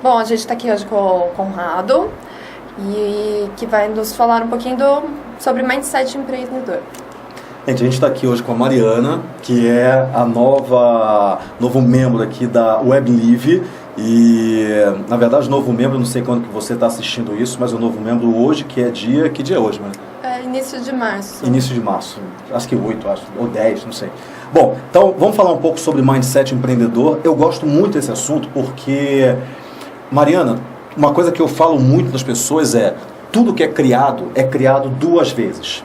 Bom, a gente está aqui hoje com o Conrado, e que vai nos falar um pouquinho sobre mindset empreendedor. Gente, a gente está aqui hoje com a Mariana, que é a novo membro aqui da WebLive. E, na verdade, novo membro, não sei quando que você está assistindo isso, mas o novo membro hoje, que dia é hoje, né? É início de março. Início de março, acho que 8, ou 10, não sei. Bom, então vamos falar um pouco sobre mindset empreendedor. Eu gosto muito desse assunto porque, Mariana, uma coisa que eu falo muito das pessoas é: tudo que é criado duas vezes.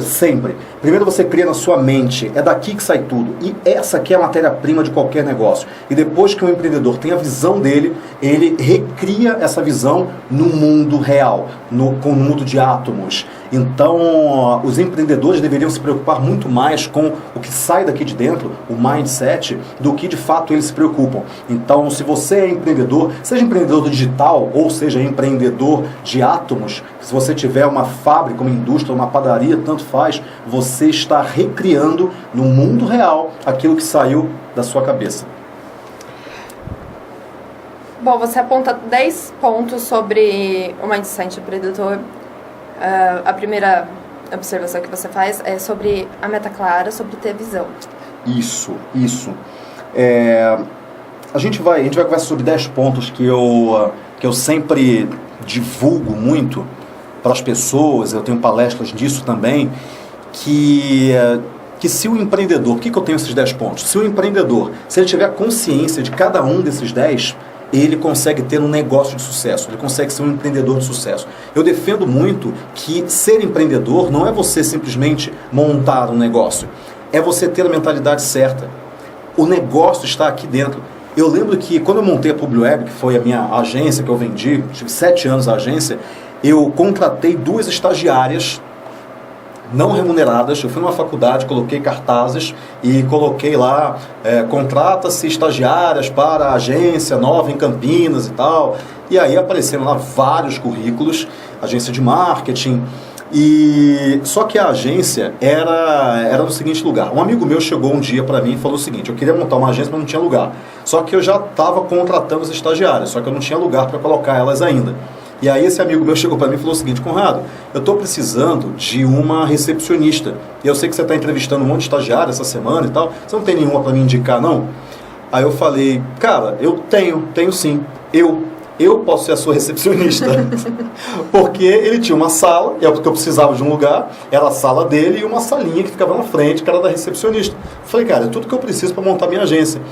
Sempre. Primeiro você cria na sua mente, é daqui que sai tudo. E essa aqui é a matéria-prima de qualquer negócio. E depois que o empreendedor tem a visão dele, ele recria essa visão no mundo real, com o mundo de átomos. Então, os empreendedores deveriam se preocupar muito mais com o que sai daqui de dentro, o mindset, do que de fato eles se preocupam. Então, se você é empreendedor, seja empreendedor digital ou seja empreendedor de átomos, se você tiver uma fábrica, uma indústria, uma padaria, tanto faz, você está recriando no mundo real aquilo que saiu da sua cabeça. Bom, você aponta 10 pontos sobre o mindset empreendedor. A primeira observação que você faz é sobre a meta clara, sobre ter visão. Isso. A gente vai conversar sobre 10 pontos que eu sempre divulgo muito para as pessoas. Eu tenho palestras disso também, que se o empreendedor... Por que eu tenho esses 10 pontos? Se o empreendedor, se ele tiver consciência de cada um desses 10, ele consegue ter um negócio de sucesso, ele consegue ser um empreendedor de sucesso. Eu defendo muito que ser empreendedor não é você simplesmente montar um negócio, é você ter a mentalidade certa. O negócio está aqui dentro. Eu lembro que quando eu montei a PubliWeb, que foi a minha agência que eu vendi, tive 7 anos a agência, eu contratei 2 estagiárias não remuneradas. Eu fui numa faculdade, coloquei cartazes e coloquei lá, contrata-se estagiárias para a agência nova em Campinas e tal. E aí apareceram lá vários currículos, agência de marketing. Só que a agência era no seguinte lugar. Um amigo meu chegou um dia para mim e falou o seguinte: eu queria montar uma agência, mas não tinha lugar. Só que eu já estava contratando as estagiárias, só que eu não tinha lugar para colocar elas ainda. E aí esse amigo meu chegou para mim e falou o seguinte: Conrado, eu estou precisando de uma recepcionista. E eu sei que você está entrevistando um monte de estagiário essa semana e tal. Você não tem nenhuma para me indicar, não? Aí eu falei: cara, eu tenho sim. Eu posso ser a sua recepcionista. Porque ele tinha uma sala, porque eu precisava de um lugar, era a sala dele e uma salinha que ficava na frente, que era da recepcionista. Eu falei: cara, é tudo que eu preciso para montar minha agência.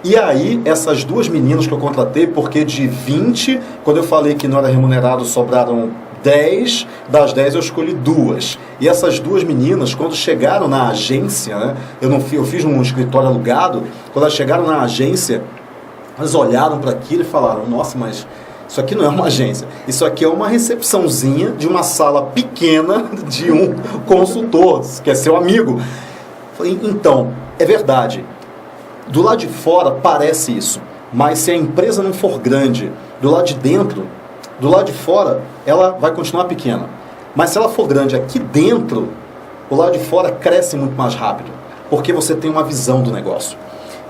E aí, essas 2 meninas que eu contratei, porque de 20, quando eu falei que não era remunerado, sobraram 10, das 10 eu escolhi 2. E essas 2 meninas, quando chegaram na agência, né, eu fiz um escritório alugado, quando elas chegaram na agência, elas olharam para aquilo e falaram: nossa, mas isso aqui não é uma agência, isso aqui é uma recepçãozinha de uma sala pequena de um consultor, que é seu amigo. Eu falei: então, é verdade. Do lado de fora parece isso, mas se a empresa não for grande, do lado de dentro, do lado de fora, ela vai continuar pequena. Mas se ela for grande aqui dentro, o lado de fora cresce muito mais rápido, porque você tem uma visão do negócio.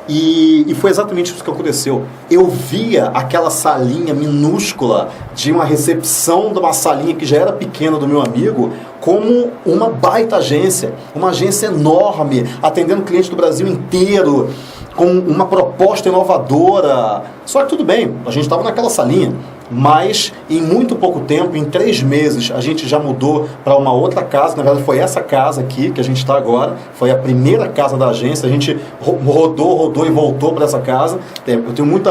E foi exatamente isso que aconteceu. Eu via aquela salinha minúscula de uma recepção de uma salinha que já era pequena do meu amigo como uma baita agência, uma agência enorme, atendendo clientes do Brasil inteiro, com uma proposta inovadora. Só que tudo bem, a gente estava naquela salinha, mas em muito pouco tempo, em 3 meses, a gente já mudou para uma outra casa. Na verdade, foi essa casa aqui que a gente está agora, foi a primeira casa da agência. A gente rodou e voltou para essa casa. Eu tenho muito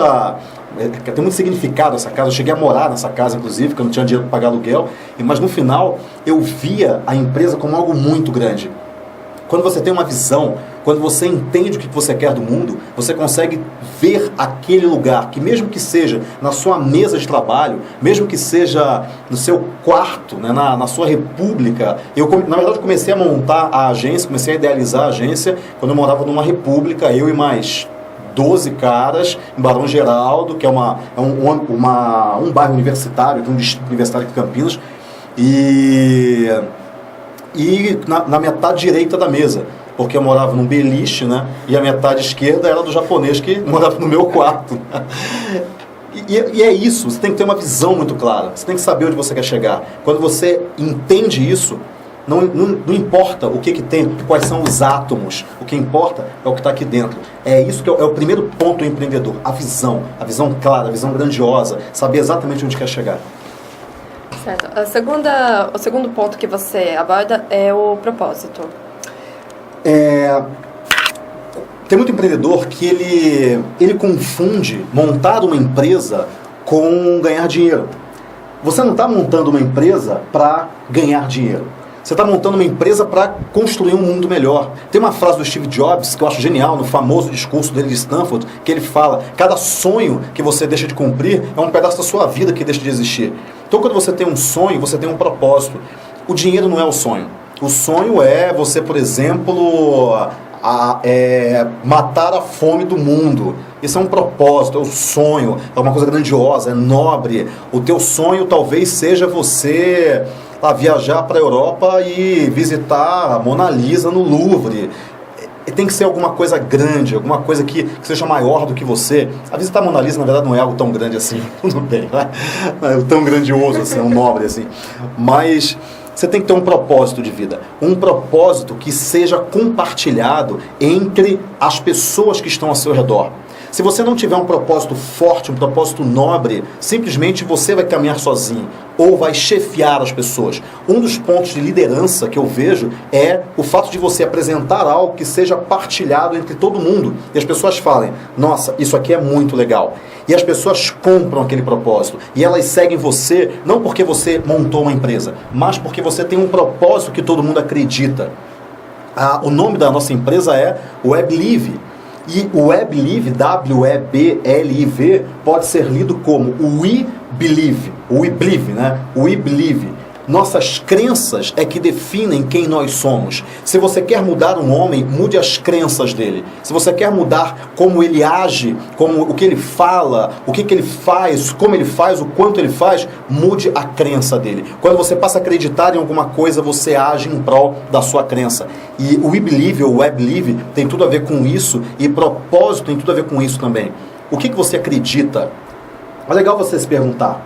significado essa casa. Eu cheguei a morar nessa casa, inclusive, porque eu não tinha dinheiro para pagar aluguel. Mas no final, eu via a empresa como algo muito grande. Quando você tem uma visão, quando você entende o que você quer do mundo, você consegue ver aquele lugar, que mesmo que seja na sua mesa de trabalho, mesmo que seja no seu quarto, né, na sua república. Na verdade, comecei a montar a agência, comecei a idealizar a agência quando eu morava numa república, eu e mais 12 caras, em Barão Geraldo, que é um bairro universitário, um distrito universitário aqui em Campinas, e na metade direita da mesa, porque eu morava num beliche, né? E a metade esquerda era do japonês que morava no meu quarto. E é isso, você tem que ter uma visão muito clara, você tem que saber onde você quer chegar. Quando você entende isso, não importa o que tem, quais são os átomos, o que importa é o que está aqui dentro. É isso que é o primeiro ponto do empreendedor, a visão clara, a visão grandiosa, saber exatamente onde quer chegar. Certo. O segundo ponto que você aborda é o propósito. Tem muito empreendedor que ele confunde montar uma empresa com ganhar dinheiro. Você não está montando uma empresa para ganhar dinheiro. Você está montando uma empresa para construir um mundo melhor. Tem uma frase do Steve Jobs que eu acho genial, no famoso discurso dele de Stanford, que ele fala: cada sonho que você deixa de cumprir é um pedaço da sua vida que deixa de existir. Então, quando você tem um sonho, você tem um propósito. O dinheiro não é o sonho. O sonho é você, por exemplo, matar a fome do mundo. Isso é um propósito, é um sonho, é uma coisa grandiosa, é nobre. O teu sonho talvez seja você viajar para a Europa e visitar a Mona Lisa no Louvre. Tem que ser alguma coisa grande, alguma coisa que seja maior do que você. A visitar a Mona Lisa, na verdade, não é algo tão grande assim. Tudo bem, não é tão grandioso assim, um nobre assim. Mas você tem que ter um propósito de vida. Um propósito que seja compartilhado entre as pessoas que estão ao seu redor. Se você não tiver um propósito forte, um propósito nobre, simplesmente você vai caminhar sozinho ou vai chefiar as pessoas. Um dos pontos de liderança que eu vejo é o fato de você apresentar algo que seja partilhado entre todo mundo. E as pessoas falem: nossa, isso aqui é muito legal. E as pessoas compram aquele propósito. E elas seguem você, não porque você montou uma empresa, mas porque você tem um propósito que todo mundo acredita. O nome da nossa empresa é WebLive. E o WebLive, W-E-B-L-I-V, pode ser lido como We Believe, né? We Believe. Nossas crenças é que definem quem nós somos. Se você quer mudar um homem, mude as crenças dele. Se você quer mudar como ele age, o que ele fala, o que ele faz, como ele faz, o quanto ele faz, mude a crença dele. Quando você passa a acreditar em alguma coisa, você age em prol da sua crença. E o We Believe ou Web Believe tem tudo a ver com isso, e propósito tem tudo a ver com isso também. O que você acredita? É legal você se perguntar: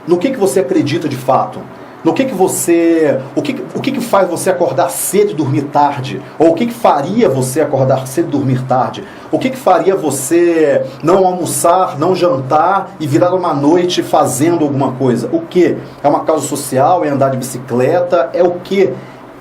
no que você acredita de fato? No que você, o que faz você acordar cedo e dormir tarde? Ou o que faria você acordar cedo e dormir tarde? O que faria você não almoçar, não jantar e virar uma noite fazendo alguma coisa? O que? É uma causa social? É andar de bicicleta? É o que?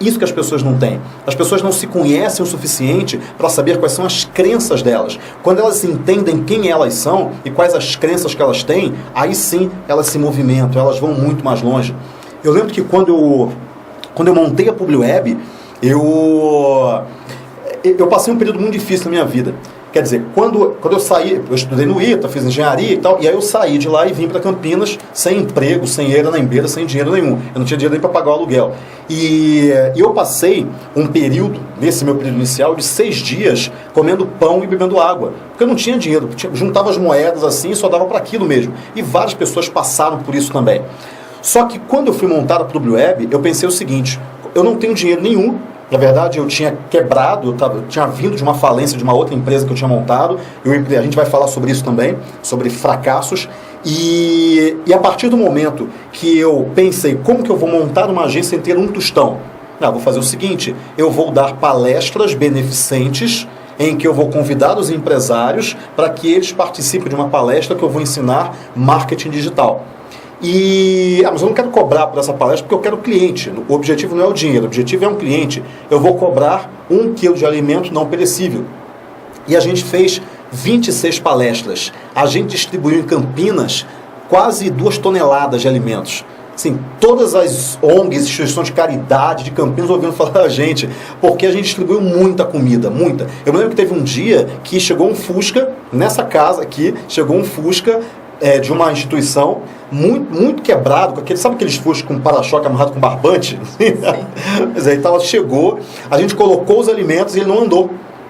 Isso que as pessoas não têm. As pessoas não se conhecem o suficiente para saber quais são as crenças delas. Quando elas entendem quem elas são e quais as crenças que elas têm, aí sim elas se movimentam, elas vão muito mais longe. Eu lembro que quando eu montei a PubliWeb, eu passei um período muito difícil na minha vida. Quer dizer, quando eu saí, eu estudei no ITA, fiz engenharia e tal, e aí eu saí de lá e vim para Campinas sem emprego, sem eira nem beira, sem dinheiro nenhum. Eu não tinha dinheiro nem para pagar o aluguel. E eu passei um período, nesse meu período inicial, de 6 dias comendo pão e bebendo água. Porque eu não tinha dinheiro, juntava as moedas assim e só dava para aquilo mesmo. E várias pessoas passaram por isso também. Só que quando eu fui montar a PubliWeb, eu pensei o seguinte: eu não tenho dinheiro nenhum. Na verdade, eu tinha quebrado, eu tinha vindo de uma falência de uma outra empresa que eu tinha montado. A gente vai falar sobre isso também, sobre fracassos. E a partir do momento que eu pensei, como que eu vou montar uma agência sem ter um tostão? Vou fazer o seguinte: eu vou dar palestras beneficentes em que eu vou convidar os empresários para que eles participem de uma palestra que eu vou ensinar marketing digital. Mas eu não quero cobrar por essa palestra porque eu quero cliente. O objetivo não é o dinheiro, o objetivo é um cliente. Eu vou cobrar 1 quilo de alimento não perecível. E a gente fez 26 palestras. A gente distribuiu em Campinas quase 2 toneladas de alimentos. Assim, todas as ONGs, instituições de caridade de Campinas ouvindo falar da gente, porque a gente distribuiu muita comida, muita. Eu me lembro que teve um dia que chegou um Fusca, nessa casa aqui, chegou um Fusca de uma instituição muito quebrado, com sabe aqueles Fusca com para-choque amarrado com barbante? Mas aí chegou, a gente colocou os alimentos e ele não andou.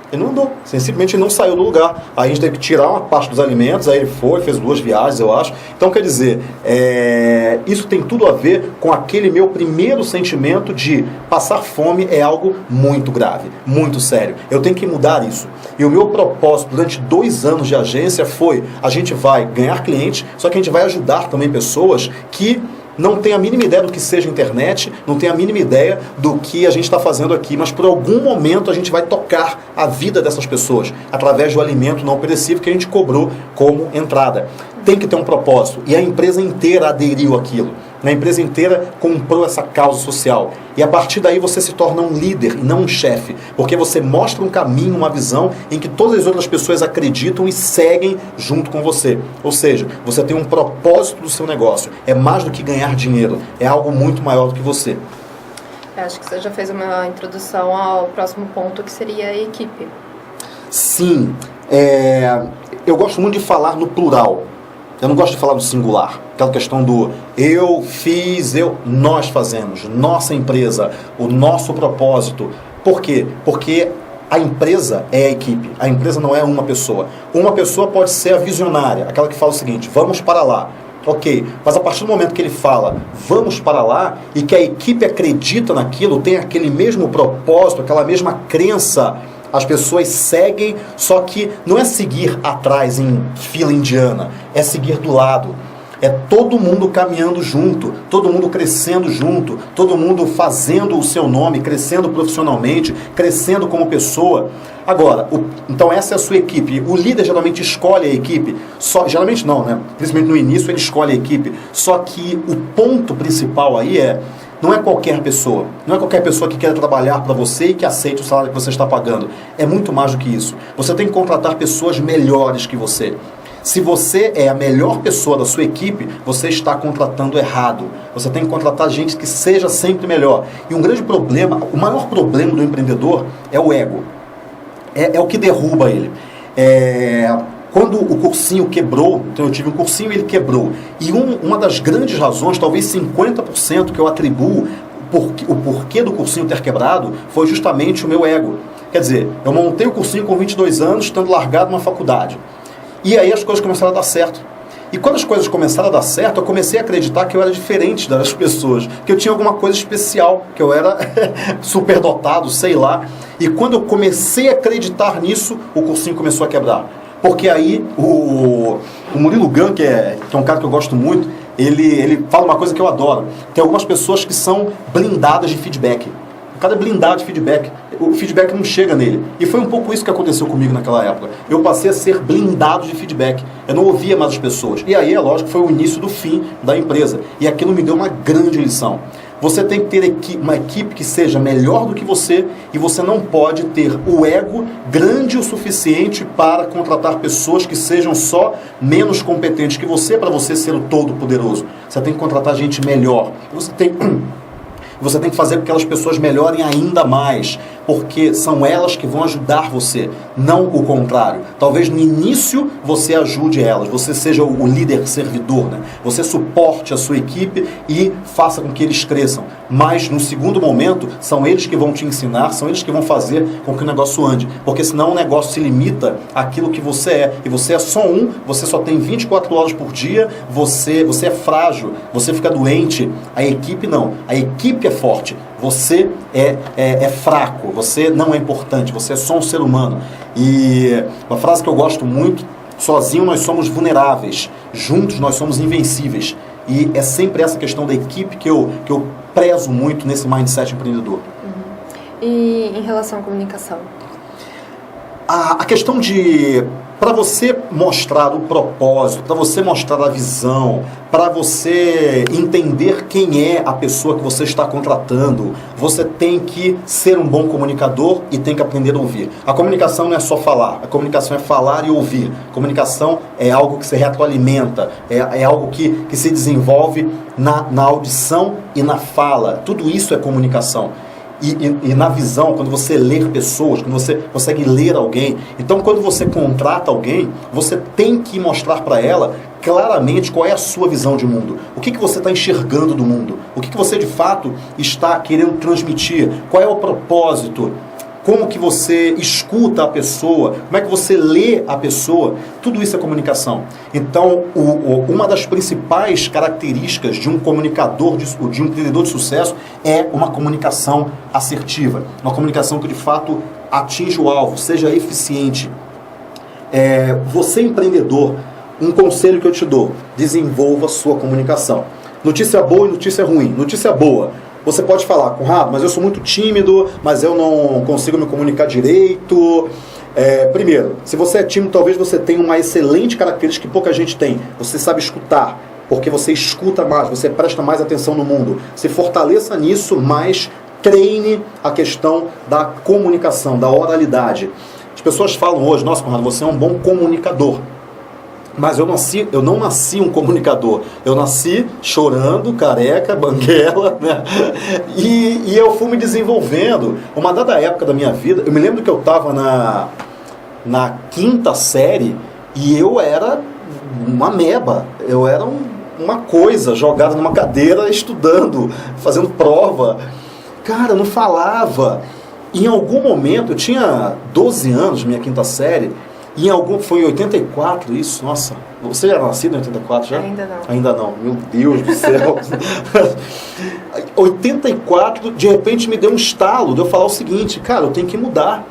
Ele não andou, simplesmente ele não saiu do lugar. Aí a gente teve que tirar uma parte dos alimentos, aí ele foi, fez 2 viagens, eu acho. Então, quer dizer, isso tem tudo a ver com aquele meu primeiro sentimento de passar fome é algo muito grave, muito sério. Eu tenho que mudar isso. E o meu propósito durante 2 anos de agência foi, a gente vai ganhar clientes, só que a gente vai ajudar também pessoas que não tem a mínima ideia do que seja internet, não tem a mínima ideia do que a gente está fazendo aqui, mas por algum momento a gente vai tocar a vida dessas pessoas através do alimento não perecível que a gente cobrou como entrada. Tem que ter um propósito e a empresa inteira aderiu àquilo. A empresa inteira comprou essa causa social. E a partir daí você se torna um líder e não um chefe. Porque você mostra um caminho, uma visão em que todas as outras pessoas acreditam e seguem junto com você. Ou seja, você tem um propósito do seu negócio. É mais do que ganhar dinheiro. É algo muito maior do que você. Eu acho que você já fez uma introdução ao próximo ponto, que seria a equipe. Sim. Eu gosto muito de falar no plural. Eu não gosto de falar no singular. Aquela questão do eu fiz, nós fazemos, nossa empresa, o nosso propósito. Por quê? Porque a empresa é a equipe. A empresa não é uma pessoa. Uma pessoa pode ser a visionária, aquela que fala o seguinte, vamos para lá. Ok, mas a partir do momento que ele fala, vamos para lá, e que a equipe acredita naquilo, tem aquele mesmo propósito, aquela mesma crença, as pessoas seguem, só que não é seguir atrás em fila indiana, é seguir do lado. É todo mundo caminhando junto, todo mundo crescendo junto, todo mundo fazendo o seu nome, crescendo profissionalmente, crescendo como pessoa. Agora, então essa é a sua equipe. O líder geralmente escolhe a equipe. Geralmente não, né? Principalmente no início ele escolhe a equipe. Só que o ponto principal aí não é qualquer pessoa. Não é qualquer pessoa que quer trabalhar para você e que aceite o salário que você está pagando. É muito mais do que isso. Você tem que contratar pessoas melhores que você. Se você é a melhor pessoa da sua equipe, você está contratando errado. Você tem que contratar gente que seja sempre melhor. E um grande problema, o maior problema do empreendedor é o ego. É o que derruba ele. Quando o cursinho quebrou, então eu tive um cursinho e ele quebrou. E uma das grandes razões, talvez 50% que eu atribuo o porquê do cursinho ter quebrado, foi justamente o meu ego. Quer dizer, eu montei o cursinho com 22 anos, tendo largado uma faculdade. E aí as coisas começaram a dar certo. E quando as coisas começaram a dar certo, eu comecei a acreditar que eu era diferente das pessoas, que eu tinha alguma coisa especial, que eu era superdotado, sei lá. E quando eu comecei a acreditar nisso, o cursinho começou a quebrar. Porque aí o Murilo Gun, que é um cara que eu gosto muito, ele fala uma coisa que eu adoro. Tem algumas pessoas que são blindadas de feedback. O cara é blindado de feedback. O feedback não chega nele. E foi um pouco isso que aconteceu comigo naquela época. Eu passei a ser blindado de feedback. Eu não ouvia mais as pessoas. E aí, é lógico, foi o início do fim da empresa. E aquilo me deu uma grande lição. Você tem que ter uma equipe que seja melhor do que você e você não pode ter o ego grande o suficiente para contratar pessoas que sejam só menos competentes que você para você ser o todo-poderoso. Você tem que contratar gente melhor. Você tem que fazer com que aquelas pessoas melhorem ainda mais, porque são elas que vão ajudar você, não o contrário. Talvez no início você ajude elas, você seja o líder servidor, né? Você suporte a sua equipe e faça com que eles cresçam. Mas no segundo momento, são eles que vão te ensinar, são eles que vão fazer com que o negócio ande. Porque senão o negócio se limita àquilo que você é. E você é só você só tem 24 horas por dia, você é frágil, você fica doente. A equipe não. A equipe é forte. Você é fraco, você não é importante, você é só um ser humano. E uma frase que eu gosto muito, sozinho nós somos vulneráveis, juntos nós somos invencíveis. E é sempre essa questão da equipe que eu prezo muito nesse mindset empreendedor. Uhum. E em relação à comunicação? A questão de... Para você mostrar o propósito, para você mostrar a visão, para você entender quem é a pessoa que você está contratando, você tem que ser um bom comunicador e tem que aprender a ouvir. A comunicação não é só falar, a comunicação é falar e ouvir. A comunicação é algo que se retroalimenta, é algo que se desenvolve na audição e na fala. Tudo isso é comunicação. E na visão, quando você lê pessoas, quando você consegue ler alguém, então quando você contrata alguém, você tem que mostrar para ela claramente qual é a sua visão de mundo, o que você está enxergando do mundo, o que você de fato está querendo transmitir, qual é o propósito, como que você escuta a pessoa, como é que você lê a pessoa, tudo isso é comunicação. Então, uma das principais características de um comunicador, de um empreendedor de sucesso, é uma comunicação assertiva, uma comunicação que de fato atinge o alvo, seja eficiente. Você empreendedor, um conselho que eu te dou, desenvolva sua comunicação. Notícia boa e notícia ruim. Notícia boa, você pode falar, Conrado, mas eu sou muito tímido, mas eu não consigo me comunicar direito. Primeiro, se você é tímido, talvez você tenha uma excelente característica que pouca gente tem. Você sabe escutar, porque você escuta mais, você presta mais atenção no mundo. Se fortaleça nisso, mas treine a questão da comunicação, da oralidade. As pessoas falam hoje, nossa, Conrado, você é um bom comunicador. Mas eu não nasci um comunicador. Eu nasci chorando, careca, banguela, né? E eu fui me desenvolvendo. Uma dada época da minha vida, eu me lembro que eu estava na 5ª série e eu era uma ameba. Eu era uma coisa jogada numa cadeira, estudando, fazendo prova. Cara, eu não falava. Em algum momento, eu tinha 12 anos, minha 5ª série, foi em 84 isso, nossa. Você já era nascido em 84 já? Ainda não. Ainda não, meu Deus do céu. 84, de repente me deu um estalo de eu falar o seguinte, cara, eu tenho que mudar.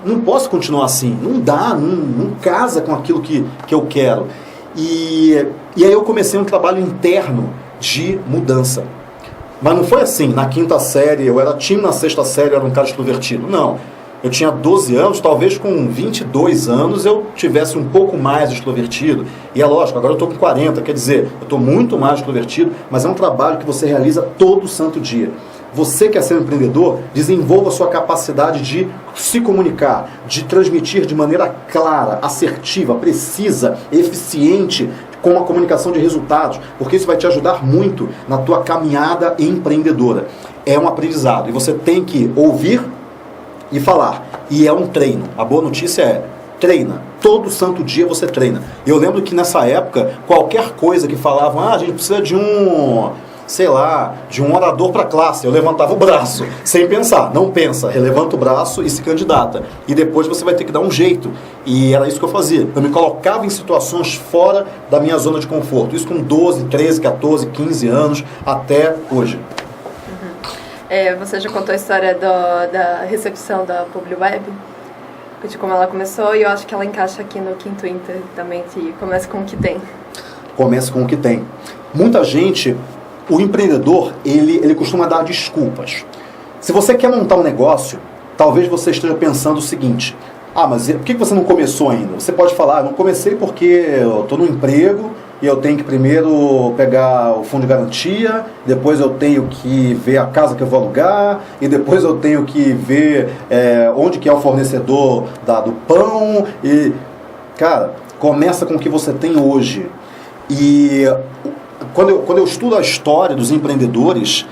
Não posso continuar assim, não dá, não casa com aquilo que eu quero. E aí eu comecei um trabalho interno de mudança. Mas não foi assim, na 5ª série, eu era tímido, na 6ª série eu era um cara extrovertido. Não. Eu tinha 12 anos, talvez com 22 anos eu tivesse um pouco mais extrovertido. E é lógico, agora eu estou com 40, quer dizer, eu estou muito mais extrovertido, mas é um trabalho que você realiza todo santo dia. Você quer ser um empreendedor, desenvolva a sua capacidade de se comunicar, de transmitir de maneira clara, assertiva, precisa, eficiente, com uma comunicação de resultados, porque isso vai te ajudar muito na tua caminhada empreendedora. É um aprendizado e você tem que ouvir e falar. E é um treino. A boa notícia é, treina. Todo santo dia você treina. Eu lembro que nessa época, qualquer coisa que falavam, a gente precisa de um orador para classe. Eu levantava o braço, sem pensar. Não pensa, relevanta o braço e se candidata. E depois você vai ter que dar um jeito. E era isso que eu fazia. Eu me colocava em situações fora da minha zona de conforto. Isso com 12, 13, 14, 15 anos, até hoje. Você já contou a história da recepção da PubliWeb? De como ela começou, e eu acho que ela encaixa aqui no Quinto Inter também, que começa com o que tem. Começa com o que tem. Muita gente, o empreendedor, ele costuma dar desculpas. Se você quer montar um negócio, talvez você esteja pensando o seguinte, mas por que você não começou ainda? Você pode falar, não comecei porque eu estou no emprego, e eu tenho que primeiro pegar o fundo de garantia, depois eu tenho que ver a casa que eu vou alugar, e depois eu tenho que ver onde que é o fornecedor do pão. E, cara, começa com o que você tem hoje. E quando eu estudo a história dos empreendedores,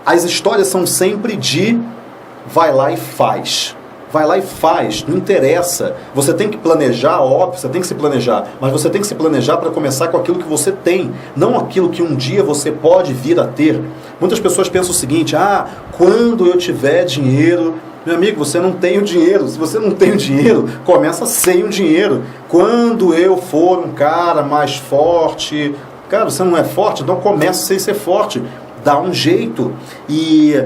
as histórias são sempre de vai lá e faz. Vai lá e faz, não interessa. Você tem que planejar, óbvio, você tem que se planejar, mas você tem que se planejar para começar com aquilo que você tem, não aquilo que um dia você pode vir a ter. Muitas pessoas pensam o seguinte, quando eu tiver dinheiro... Meu amigo, você não tem o dinheiro. Se você não tem o dinheiro, começa sem o dinheiro. Quando eu for um cara mais forte... Cara, você não é forte, então começa sem ser forte. Dá um jeito. E...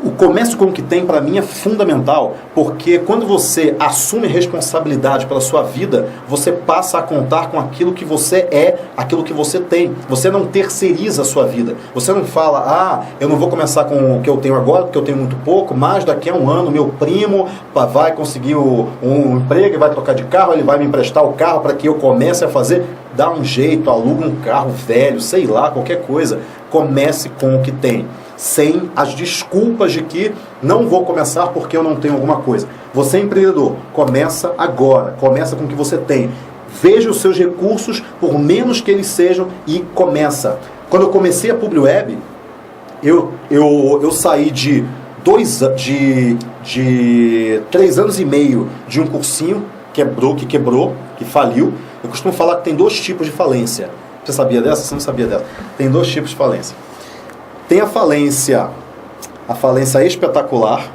o comércio com o que tem, para mim, é fundamental, porque quando você assume responsabilidade pela sua vida, você passa a contar com aquilo que você é, aquilo que você tem. Você não terceiriza a sua vida. Você não fala, eu não vou começar com o que eu tenho agora, porque eu tenho muito pouco, mas daqui a um ano meu primo vai conseguir um emprego, vai trocar de carro, ele vai me emprestar o carro para que eu comece a fazer. Dá um jeito, aluga um carro velho, sei lá, qualquer coisa. Comece com o que tem. Sem as desculpas de que não vou começar porque eu não tenho alguma coisa. Você é empreendedor, começa agora, começa com o que você tem. Veja os seus recursos, por menos que eles sejam, e começa. Quando eu comecei a PubliWeb, eu saí de 3 anos e meio de um cursinho, que faliu. Eu costumo falar que tem 2 tipos de falência. Você sabia dessa? Você não sabia dessa? Tem 2 tipos de falência. Tem a falência espetacular,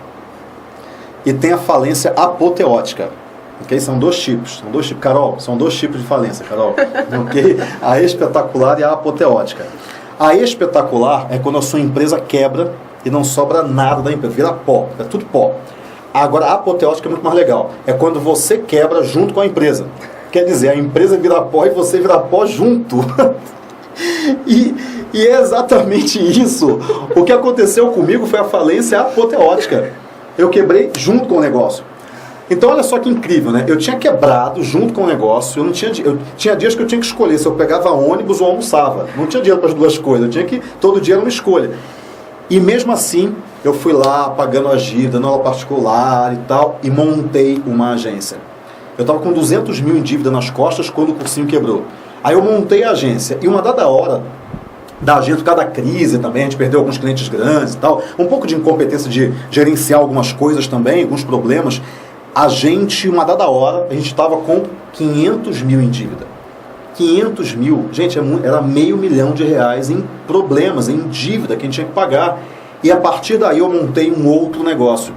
e tem a falência apoteótica. Okay? São dois tipos. Carol, são dois tipos de falência, Carol. Okay? A espetacular e a apoteótica. A espetacular é quando a sua empresa quebra e não sobra nada da empresa. Vira pó, é tudo pó. Agora, a apoteótica é muito mais legal. É quando você quebra junto com a empresa. Quer dizer, a empresa vira pó e você vira pó junto. E é exatamente isso. O que aconteceu comigo foi a falência apoteótica. Eu quebrei junto com o negócio. Então, olha só que incrível, né? Eu tinha quebrado junto com o negócio. Eu tinha dias que eu tinha que escolher se eu pegava ônibus ou almoçava. Não tinha dinheiro para as duas coisas. Eu tinha que, todo dia era uma escolha. E mesmo assim, eu fui lá pagando a dívida, na aula particular e tal, e montei uma agência. Eu estava com 200 mil em dívida nas costas quando o cursinho quebrou. Aí eu montei a agência. E uma dada hora da agência, por causa da crise também, a gente perdeu alguns clientes grandes e tal, um pouco de incompetência de gerenciar algumas coisas também, alguns problemas. A gente, uma dada hora, a gente estava com 500 mil em dívida. 500 mil, gente, era R$500 mil em problemas, em dívida que a gente tinha que pagar. E a partir daí eu montei um outro negócio.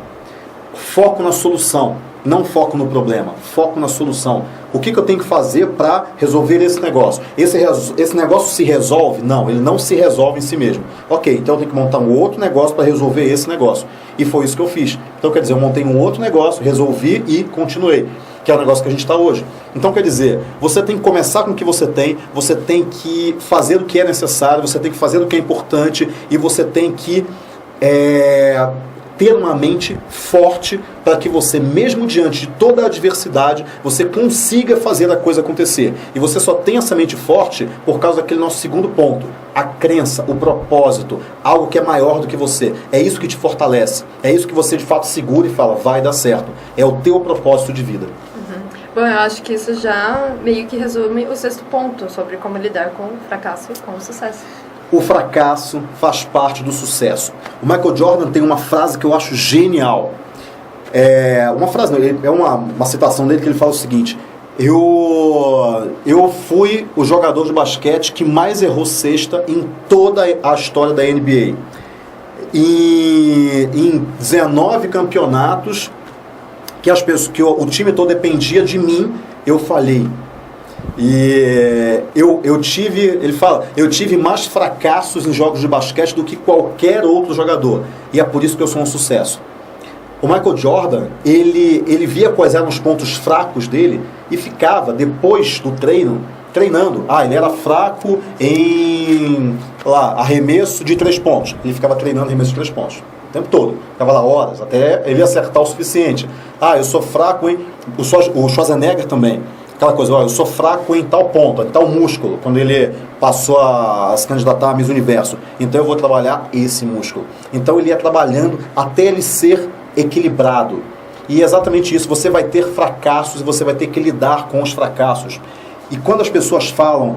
Foco na solução, não foco no problema, foco na solução. O que eu tenho que fazer para resolver esse negócio? Esse negócio se resolve? Não, ele não se resolve em si mesmo. Ok, então eu tenho que montar um outro negócio para resolver esse negócio. E foi isso que eu fiz. Então, quer dizer, eu montei um outro negócio, resolvi e continuei. Que é o negócio que a gente está hoje. Então, quer dizer, você tem que começar com o que você tem que fazer o que é necessário, você tem que fazer o que é importante e você tem que ter uma mente forte para que você, mesmo diante de toda a adversidade, você consiga fazer a coisa acontecer. E você só tem essa mente forte por causa daquele nosso segundo ponto, a crença, o propósito, algo que é maior do que você. É isso que te fortalece, é isso que você de fato segura e fala, vai dar certo. É o teu propósito de vida. Bom, eu acho que isso já meio que resume o sexto ponto sobre como lidar com o fracasso e com o sucesso. O fracasso faz parte do sucesso. O Michael Jordan tem uma frase que eu acho genial. Uma citação dele que ele fala o seguinte: eu fui o jogador de basquete que mais errou cesta em toda a história da NBA. E em 19 campeonatos que o time todo dependia de mim, eu falhei. E eu tive mais fracassos em jogos de basquete do que qualquer outro jogador. E é por isso que eu sou um sucesso. O Michael Jordan, ele via quais eram os pontos fracos dele e ficava, depois do treinando. Ele era fraco em arremesso de 3 pontos. Ele ficava treinando arremesso de 3 pontos o tempo todo. Ficava lá horas, até ele acertar o suficiente. Eu sou fraco em... O Schwarzenegger também. Aquela coisa, eu sou fraco em tal ponto, em tal músculo, quando ele passou a se candidatar a Miss Universo. Então eu vou trabalhar esse músculo. Então ele ia trabalhando até ele ser equilibrado. E é exatamente isso, você vai ter fracassos e você vai ter que lidar com os fracassos. E quando as pessoas falam,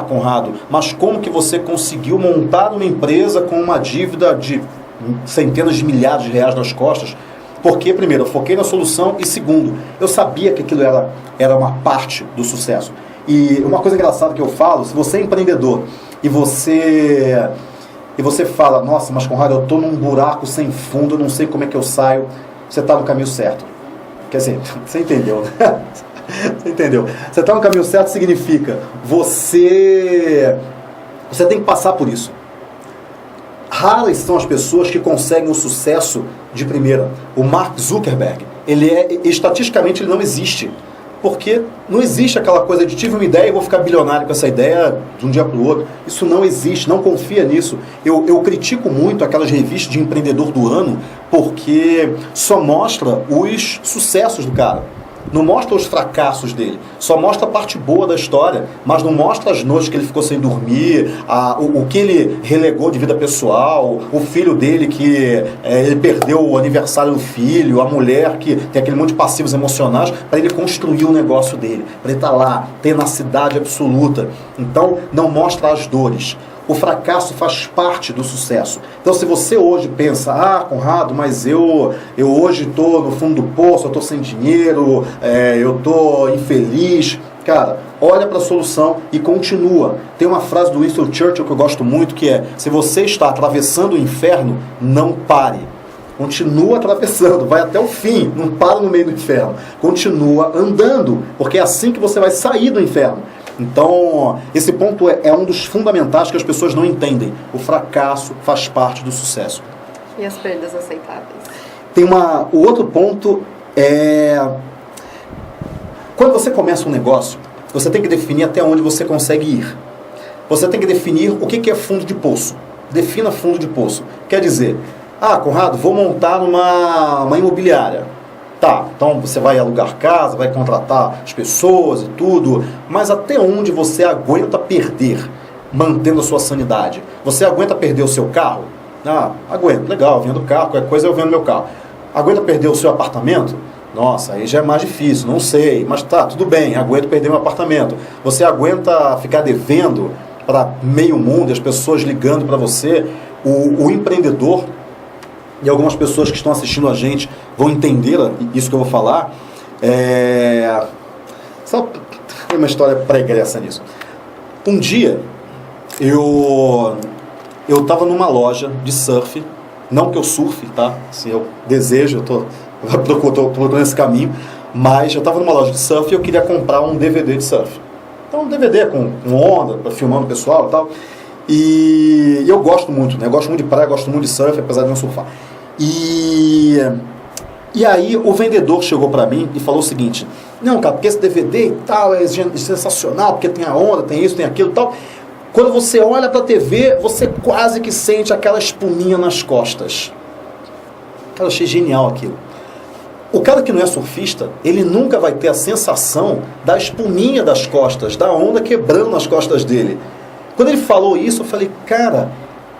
Conrado, mas como que você conseguiu montar uma empresa com uma dívida de centenas de milhares de reais nas costas? Porque, primeiro, eu foquei na solução e, segundo, eu sabia que aquilo era uma parte do sucesso. E uma coisa engraçada que eu falo, se você é empreendedor e você fala, nossa, mas Conrado, eu estou num buraco sem fundo, eu não sei como é que eu saio, você está no caminho certo. Quer dizer, você entendeu, né? Você entendeu? Você está no caminho certo significa você tem que passar por isso. Raras são as pessoas que conseguem o sucesso de primeira. O Mark Zuckerberg, estatisticamente ele não existe. Porque não existe aquela coisa de tive uma ideia e vou ficar bilionário com essa ideia de um dia para o outro. Isso não existe, não confia nisso. Eu critico muito aquelas revistas de empreendedor do ano porque só mostra os sucessos do cara. Não mostra os fracassos dele, só mostra a parte boa da história, mas não mostra as noites que ele ficou sem dormir, o que ele relegou de vida pessoal, o filho dele que ele perdeu o aniversário do filho, a mulher que tem aquele monte de passivos emocionais, para ele construir o negócio dele, para ele estar lá, tenacidade absoluta. Então, não mostra as dores. O fracasso faz parte do sucesso. Então, se você hoje pensa, Conrado, mas eu hoje estou no fundo do poço, eu estou sem dinheiro, eu estou infeliz. Cara, olha para a solução e continua. Tem uma frase do Winston Churchill que eu gosto muito, que é: se você está atravessando o inferno, não pare. continua atravessando, vai até o fim, não para no meio do inferno, continua andando, porque é assim que você vai sair do inferno. Então, esse ponto é um dos fundamentais que as pessoas não entendem. O fracasso faz parte do sucesso. E as perdas aceitáveis? O outro ponto é... Quando você começa um negócio, você tem que definir até onde você consegue ir. Você tem que definir o que é fundo de poço. Defina fundo de poço. Quer dizer, Conrado, vou montar uma imobiliária. Tá, então você vai alugar casa, vai contratar as pessoas e tudo, mas até onde você aguenta perder, mantendo a sua sanidade? Você aguenta perder o seu carro? Aguento, legal, vendo o carro, qualquer coisa eu vendo meu carro. Aguenta perder o seu apartamento? Nossa, aí já é mais difícil, não sei, mas tá, tudo bem, aguento perder meu apartamento. Você aguenta ficar devendo para meio mundo, as pessoas ligando para você? O empreendedor, e algumas pessoas que estão assistindo a gente vão entender isso que eu vou falar, só tem uma história pregressa nisso. Um dia, eu estava numa loja de surf, não que eu surfe, tá? Assim, eu desejo, eu tô procurando esse caminho, mas eu estava numa loja de surf e eu queria comprar um DVD de surf. Então, um DVD com onda, para filmando o pessoal e tal. E eu gosto muito, né? Eu gosto muito de praia, gosto muito de surf, apesar de não surfar. E aí o vendedor chegou para mim e falou o seguinte: não, cara, porque esse DVD e tal é sensacional, porque tem a onda, tem isso, tem aquilo e tal. Quando você olha para a TV, você quase que sente aquela espuminha nas costas. Cara, eu achei genial aquilo. O cara que não é surfista, ele nunca vai ter a sensação da espuminha das costas, da onda quebrando nas costas dele. Quando ele falou isso, eu falei, cara,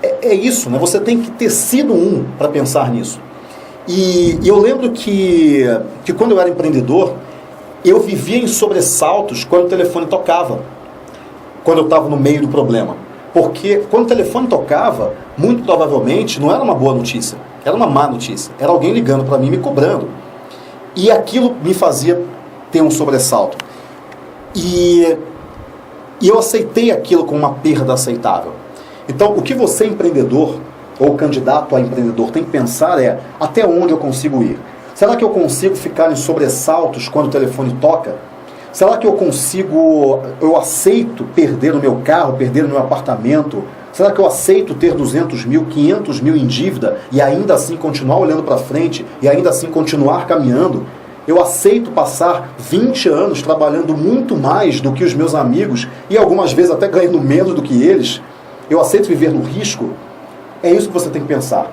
é isso, né? Você tem que ter sido para pensar nisso. E eu lembro que quando eu era empreendedor, eu vivia em sobressaltos quando o telefone tocava, quando eu estava no meio do problema. Porque quando o telefone tocava, muito provavelmente não era uma boa notícia, era uma má notícia. Era alguém ligando para mim me cobrando. E aquilo me fazia ter um sobressalto. E eu aceitei aquilo como uma perda aceitável. Então, o que você, empreendedor, ou candidato a empreendedor, tem que pensar é, até onde eu consigo ir? Será que eu consigo ficar em sobressaltos quando o telefone toca? Será que eu aceito perder o meu carro, perder o meu apartamento? Será que eu aceito ter 200 mil, 500 mil em dívida e ainda assim continuar olhando para frente e ainda assim continuar caminhando? Eu aceito passar 20 anos trabalhando muito mais do que os meus amigos e algumas vezes até ganhando menos do que eles? Eu aceito viver no risco? É isso que você tem que pensar.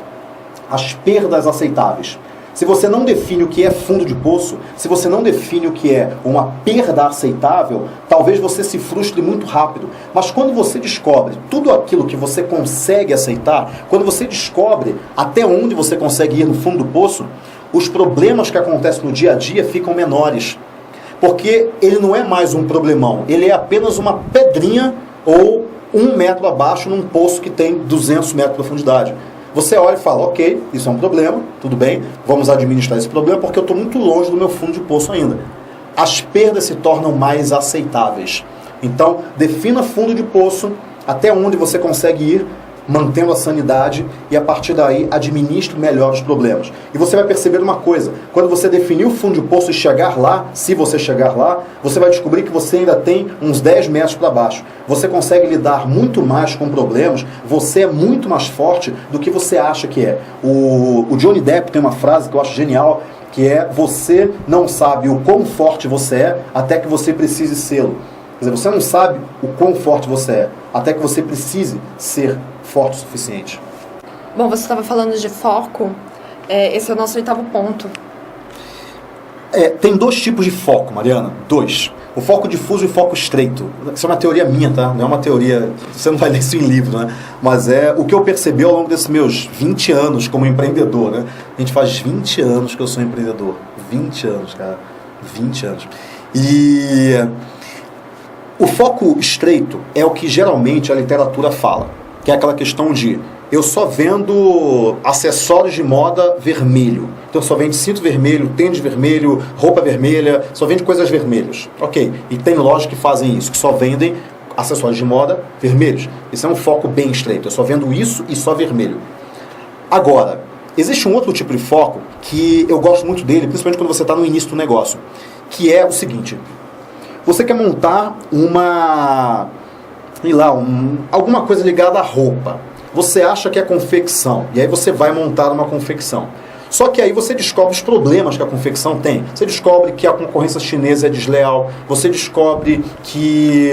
As perdas aceitáveis. Se você não define o que é fundo de poço, se você não define o que é uma perda aceitável, talvez você se frustre muito rápido. Mas quando você descobre tudo aquilo que você consegue aceitar, quando você descobre até onde você consegue ir no fundo do poço, os problemas que acontecem no dia a dia ficam menores. Porque ele não é mais um problemão, ele é apenas uma pedrinha ou 1 metro abaixo num poço que tem 200 metros de profundidade. Você olha e fala, ok, isso é um problema, tudo bem, vamos administrar esse problema porque eu estou muito longe do meu fundo de poço ainda. As perdas se tornam mais aceitáveis. Então, defina fundo de poço, até onde você consegue ir, mantendo a sanidade, e a partir daí administre melhor os problemas. E você vai perceber uma coisa, quando você definir o fundo de poço e chegar lá, se você chegar lá, você vai descobrir que você ainda tem uns 10 metros para baixo. Você consegue lidar muito mais com problemas, você é muito mais forte do que você acha que é. O Johnny Depp tem uma frase que eu acho genial, que é: você não sabe o quão forte você é até que você precise sê-lo. Quer dizer, você não sabe o quão forte você é até que você precise ser forte o suficiente. Bom, você estava falando de foco, esse é o nosso 8º ponto. Tem 2 tipos de foco, Mariana, 2. O foco difuso e o foco estreito. Isso é uma teoria minha, tá? Não é uma teoria, você não vai ler isso em livro, né? Mas é o que eu percebi ao longo desses meus 20 anos como empreendedor, né? A gente faz 20 anos que eu sou empreendedor. 20 anos, cara. 20 anos. E o foco estreito é o que geralmente a literatura fala, que é aquela questão de eu só vendo acessórios de moda vermelho. Então só vende cinto vermelho, tênis vermelho, roupa vermelha, só vende coisas vermelhas. Ok, e tem lojas que fazem isso, que só vendem acessórios de moda vermelhos. Isso é um foco bem estreito, eu só vendo isso e só vermelho. Agora, Existe um outro tipo de foco que eu gosto muito dele, principalmente quando você está no início do negócio, que é o seguinte: você quer montar alguma coisa ligada à roupa. Você acha que é confecção, e aí você vai montar uma confecção. Só que aí você descobre os problemas que a confecção tem. Você descobre que a concorrência chinesa é desleal. Você descobre que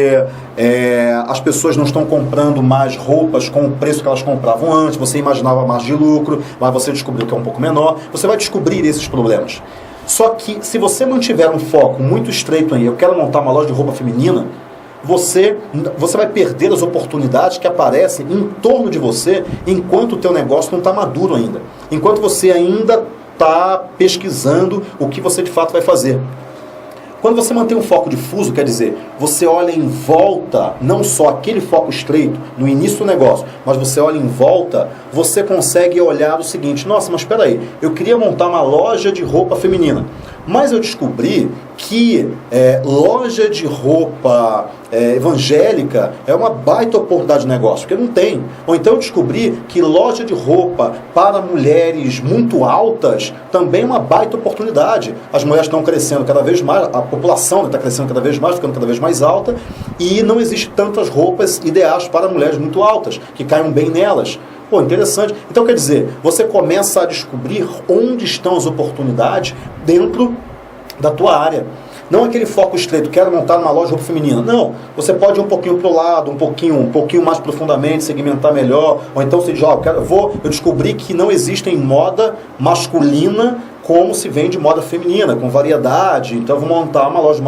as pessoas não estão comprando mais roupas com o preço que elas compravam antes. Você imaginava margem de lucro, mas você descobriu que é um pouco menor. Você vai descobrir esses problemas. Só que se você mantiver um foco muito estreito em eu quero montar uma loja de roupa feminina, você vai perder as oportunidades que aparecem em torno de você enquanto o teu negócio não está maduro ainda. Enquanto você ainda está pesquisando o que você de fato vai fazer. Quando você mantém um foco difuso, quer dizer, você olha em volta, não só aquele foco estreito no início do negócio, mas você olha em volta, você consegue olhar o seguinte: nossa, mas espera aí, eu queria montar uma loja de roupa feminina, mas eu descobri que loja de roupa evangélica é uma baita oportunidade de negócio, porque não tem. Ou então eu descobri que loja de roupa para mulheres muito altas também é uma baita oportunidade. As mulheres estão crescendo cada vez mais, a população está crescendo cada vez mais, ficando cada vez mais alta, e não existe tantas roupas ideais para mulheres muito altas, que caiam bem nelas. Pô, interessante. Então, quer dizer, você começa a descobrir onde estão as oportunidades dentro da tua área. Não aquele foco estreito, quero montar uma loja de roupa feminina. Não, você pode ir um pouquinho para o lado, um pouquinho mais profundamente, segmentar melhor. Ou então você diz, eu descobri que não existe moda masculina como se vende moda feminina, com variedade. Então eu vou montar uma loja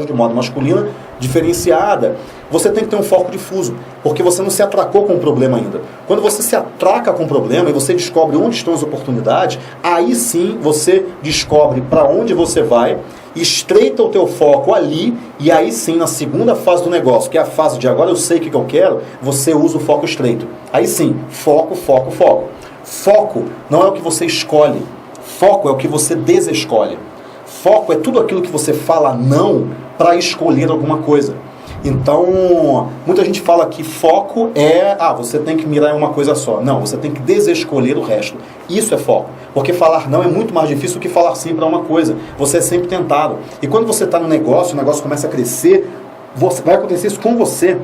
de moda masculina diferenciada. Você tem que ter um foco difuso, porque você não se atracou com o problema ainda. Quando você se atraca com o problema e você descobre onde estão as oportunidades, aí sim você descobre para onde você vai, estreita o teu foco ali, e aí sim, na segunda fase do negócio, que é a fase de agora eu sei o que eu quero, você usa o foco estreito. Aí sim, foco, foco, foco. Foco não é o que você escolhe, foco é o que você desescolhe. Foco é tudo aquilo que você fala não para escolher alguma coisa. Então, muita gente fala que foco é, você tem que mirar em uma coisa só. Não, você tem que desescolher o resto. Isso é foco. Porque falar não é muito mais difícil do que falar sim para uma coisa. Você é sempre tentado. E quando você está no negócio, o negócio começa a crescer, vai acontecer isso com você.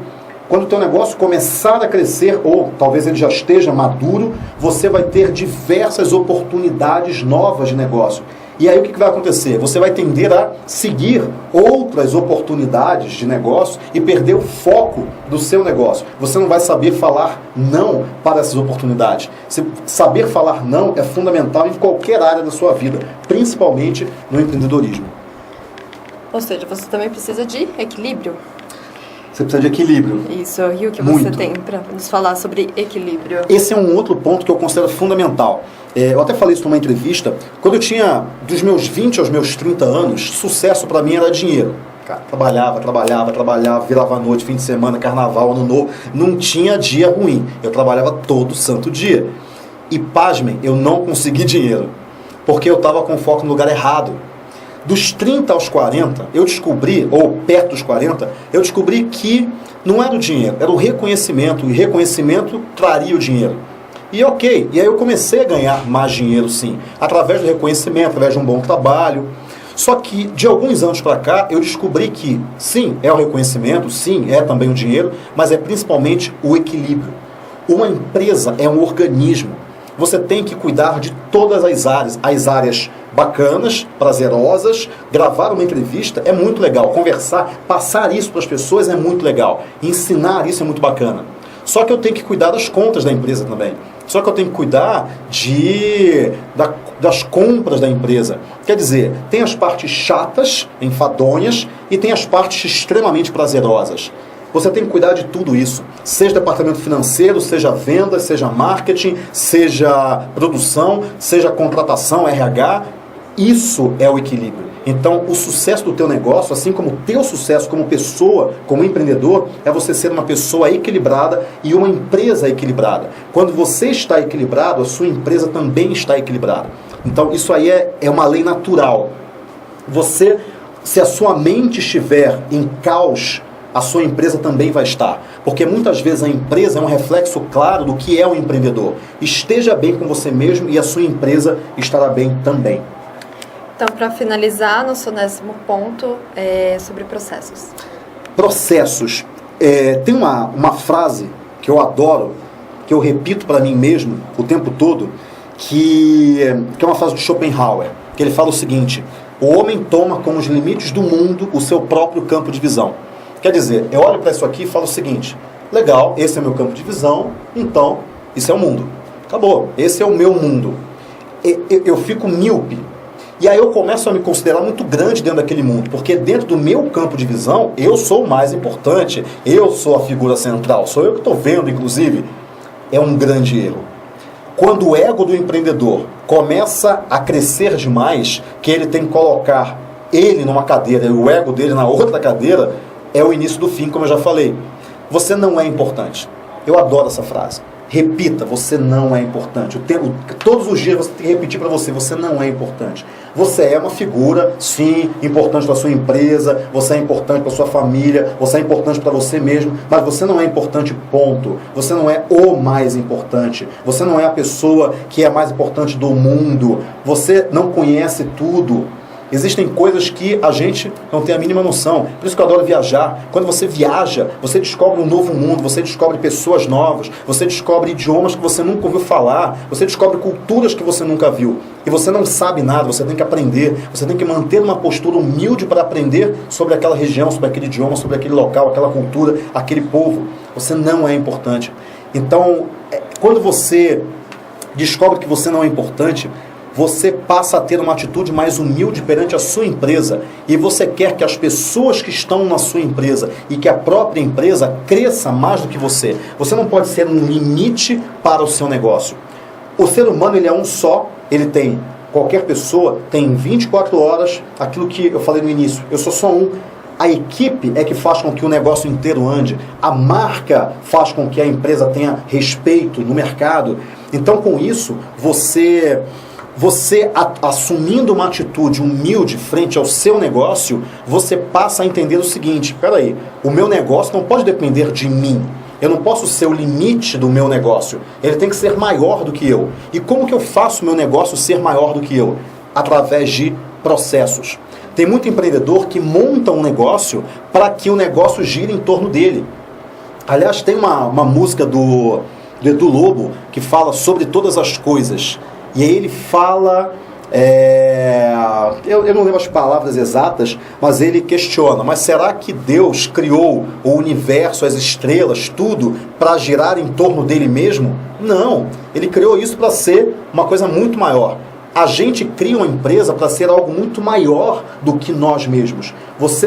Quando o teu negócio começar a crescer, ou talvez ele já esteja maduro, você vai ter diversas oportunidades novas de negócio. E aí o que vai acontecer? Você vai tender a seguir outras oportunidades de negócio e perder o foco do seu negócio. Você não vai saber falar não para essas oportunidades. Saber falar não é fundamental em qualquer área da sua vida, principalmente no empreendedorismo. Ou seja, você também precisa de equilíbrio. Você precisa de equilíbrio. Isso, e o que você tem para nos falar sobre equilíbrio? Esse é um outro ponto que eu considero fundamental. Eu até falei isso numa entrevista. Quando eu tinha dos meus 20 aos meus 30 anos, sucesso para mim era dinheiro. Cara, trabalhava, virava à noite, fim de semana, carnaval, ano novo. Não tinha dia ruim. Eu trabalhava todo santo dia. E pasmem, eu não consegui dinheiro. Porque eu estava com foco no lugar errado. Dos 30 aos 40, eu descobri, ou perto dos 40, eu descobri que não era o dinheiro, era o reconhecimento. E reconhecimento traria o dinheiro. E ok, e aí eu comecei a ganhar mais dinheiro sim, através do reconhecimento, através de um bom trabalho. Só que de alguns anos para cá, eu descobri que sim, é o reconhecimento, sim, é também o dinheiro, mas é principalmente o equilíbrio. Uma empresa é um organismo. Você tem que cuidar de todas as áreas bacanas, prazerosas. Gravar uma entrevista é muito legal, conversar, passar isso para as pessoas é muito legal, ensinar isso é muito bacana. Só que eu tenho que cuidar das contas da empresa também. Só que eu tenho que cuidar das compras da empresa. Quer dizer, tem as partes chatas, enfadonhas, e tem as partes extremamente prazerosas. Você tem que cuidar de tudo isso, seja departamento financeiro, seja vendas, seja marketing, seja produção, seja contratação, RH. Isso é o equilíbrio. Então, o sucesso do teu negócio, assim como o teu sucesso como pessoa, como empreendedor, é você ser uma pessoa equilibrada e uma empresa equilibrada. Quando você está equilibrado, a sua empresa também está equilibrada. Então, isso aí é uma lei natural. Se a sua mente estiver em caos, a sua empresa também vai estar. Porque muitas vezes a empresa é um reflexo claro do que é um empreendedor. Esteja bem com você mesmo e a sua empresa estará bem também. Então, para finalizar, nosso 10º ponto é sobre processos. Processos. Tem uma frase que eu adoro, que eu repito para mim mesmo o tempo todo, que é uma frase de Schopenhauer, que ele fala o seguinte: o homem toma como os limites do mundo o seu próprio campo de visão. Quer dizer, eu olho para isso aqui e falo o seguinte: legal, esse é meu campo de visão, então isso é o mundo. Acabou, esse é o meu mundo. Eu fico míope. E aí eu começo a me considerar muito grande dentro daquele mundo, porque dentro do meu campo de visão, eu sou o mais importante, eu sou a figura central, sou eu que estou vendo, inclusive. É um grande erro. Quando o ego do empreendedor começa a crescer demais, que ele tem que colocar ele numa cadeira e o ego dele na outra cadeira, é o início do fim, como eu já falei. Você não é importante. Eu adoro essa frase. Repita, você não é importante. Todos os dias você tem que repetir para você: você não é importante. Você é uma figura, sim, importante para a sua empresa, você é importante para a sua família, você é importante para você mesmo, mas você não é importante, ponto. Você não é o mais importante. Você não é a pessoa que é a mais importante do mundo. Você não conhece tudo. Existem coisas que a gente não tem a mínima noção. Por isso que eu adoro viajar. Quando você viaja, você descobre um novo mundo, você descobre pessoas novas, você descobre idiomas que você nunca ouviu falar, você descobre culturas que você nunca viu. E você não sabe nada, você tem que aprender, você tem que manter uma postura humilde para aprender sobre aquela região, sobre aquele idioma, sobre aquele local, aquela cultura, aquele povo. Você não é importante. Então, quando você descobre que você não é importante, você passa a ter uma atitude mais humilde perante a sua empresa e você quer que as pessoas que estão na sua empresa e que a própria empresa cresça mais do que você. Você não pode ser um limite para o seu negócio. O ser humano, ele é um só, qualquer pessoa tem 24 horas, aquilo que eu falei no início, eu sou só um. A equipe é que faz com que o negócio inteiro ande. A marca faz com que a empresa tenha respeito no mercado. Então, com isso, você assumindo uma atitude humilde frente ao seu negócio, você passa a entender o seguinte: peraí, o meu negócio não pode depender de mim. Eu não posso ser o limite do meu negócio. Ele tem que ser maior do que eu. E como que eu faço o meu negócio ser maior do que eu? Através de processos. Tem muito empreendedor que monta um negócio para que o negócio gire em torno dele. Aliás, tem uma música do Edu Lobo que fala sobre todas as coisas. E aí ele fala, eu não lembro as palavras exatas, mas ele questiona: mas será que Deus criou o universo, as estrelas, tudo, para girar em torno dele mesmo? Não, ele criou isso para ser uma coisa muito maior. A gente cria uma empresa para ser algo muito maior do que nós mesmos.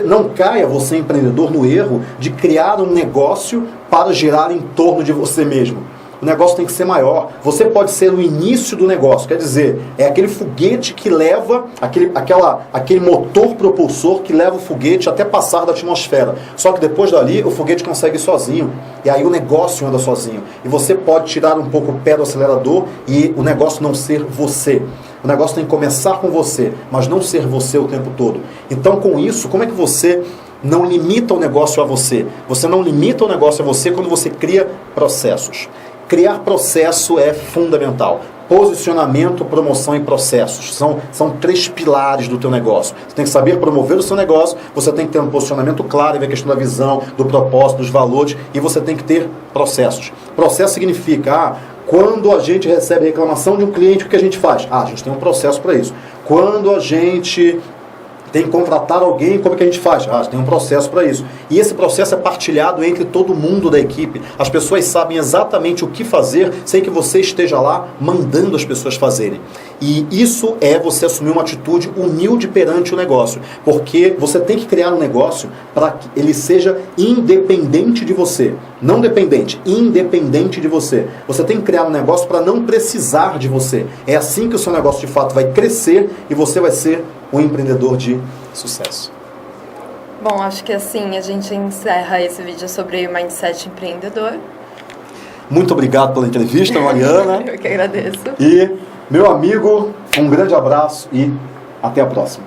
Não caia, você empreendedor, no erro de criar um negócio para girar em torno de você mesmo. O negócio tem que ser maior. Você pode ser o início do negócio. Quer dizer, é aquele foguete que leva, aquele motor propulsor que leva o foguete até passar da atmosfera. Só que depois dali, o foguete consegue ir sozinho. E aí o negócio anda sozinho. E você pode tirar um pouco o pé do acelerador e o negócio não ser você. O negócio tem que começar com você, mas não ser você o tempo todo. Então, com isso, como é que você não limita o negócio a você? Você não limita o negócio a você quando você cria processos. Criar processo é fundamental. Posicionamento, promoção e processos. São 3 pilares do teu negócio. Você tem que saber promover o seu negócio, você tem que ter um posicionamento claro, ver a questão da visão, do propósito, dos valores, e você tem que ter processos. Processo significa, quando a gente recebe reclamação de um cliente, o que a gente faz? A gente tem um processo para isso. Quando a gente tem que contratar alguém, como é que a gente faz? Tem um processo para isso. E esse processo é partilhado entre todo mundo da equipe. As pessoas sabem exatamente o que fazer sem que você esteja lá mandando as pessoas fazerem. E isso é você assumir uma atitude humilde perante o negócio. Porque você tem que criar um negócio para que ele seja independente de você. Não dependente, independente de você. Você tem que criar um negócio para não precisar de você. É assim que o seu negócio de fato vai crescer e você vai ser um empreendedor de sucesso. Bom, acho que assim a gente encerra esse vídeo sobre o Mindset Empreendedor. Muito obrigado pela entrevista, Mariana. Eu que agradeço. E, meu amigo, um grande abraço e até a próxima.